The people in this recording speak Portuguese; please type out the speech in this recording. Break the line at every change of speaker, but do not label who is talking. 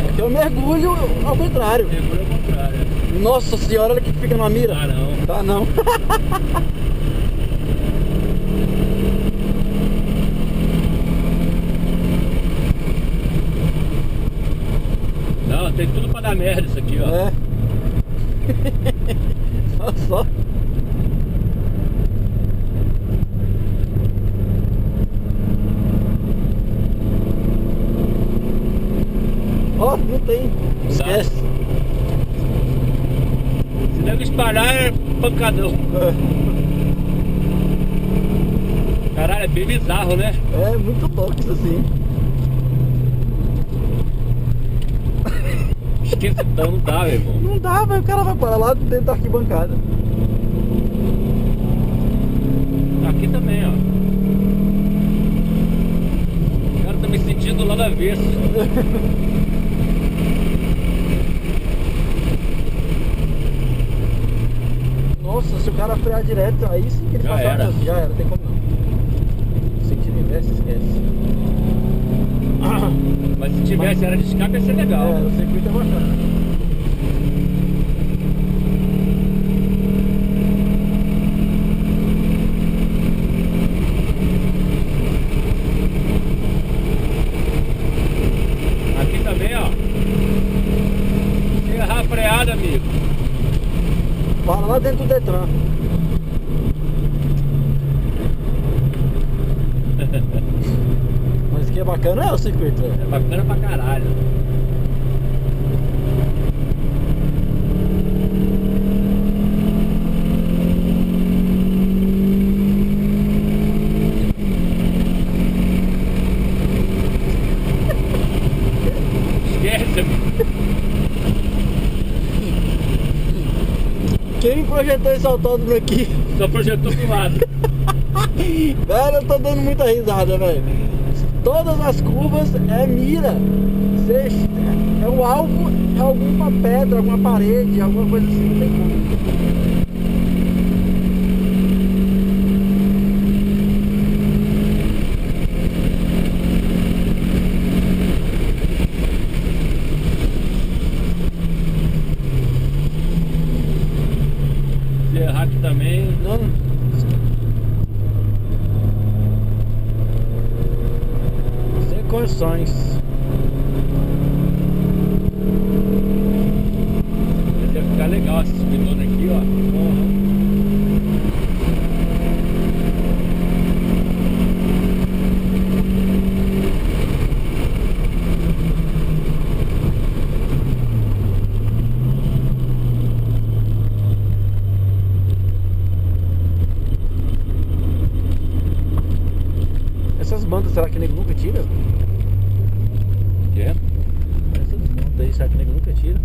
Aqui eu mergulho ao contrário.
Mergulho ao contrário.
Nossa senhora, olha que fica numa mira.
Ah, não.
Tá não.
Não, tem tudo pra dar merda isso aqui, ó.
É. Olha só. Ó, não tem. Esquece.
Se nego espalhar é pancadão. Caralho, é bem bizarro, né?
É muito louco isso assim.
Esquisitão, não dá, meu irmão.
Não dá, mas o cara vai parar lá dentro da arquibancada.
Aqui também, ó. O cara tá me sentindo lá do avesso.
Nossa, se o cara frear direto, aí sim que ele
Já
passar
era.
Já era, tem como não. Sentido inverso, esquece.
Mas se tivesse área de escape ia ser legal.
É, o circuito é bacana.
Aqui também, ó. Se errar a freada, amigo.
Para lá dentro do Detran. Mas que é bacana é o circuito, velho.
É bacana pra caralho. Esquece, amigo.
Quem projetou esse autódromo aqui?
Só projetou pro lado.
Velho, eu tô dando muita risada, velho. Todas as curvas é mira. É o alvo, é alguma pedra, alguma parede, alguma coisa assim, não tem como.
Se errar aqui também.
Não. Sem condições.
Vai ficar legal essa subidona aqui, ó.
Essas bandas, será que nego nunca tira?
Que é?
Essas bandas aí, será que nego nunca tira?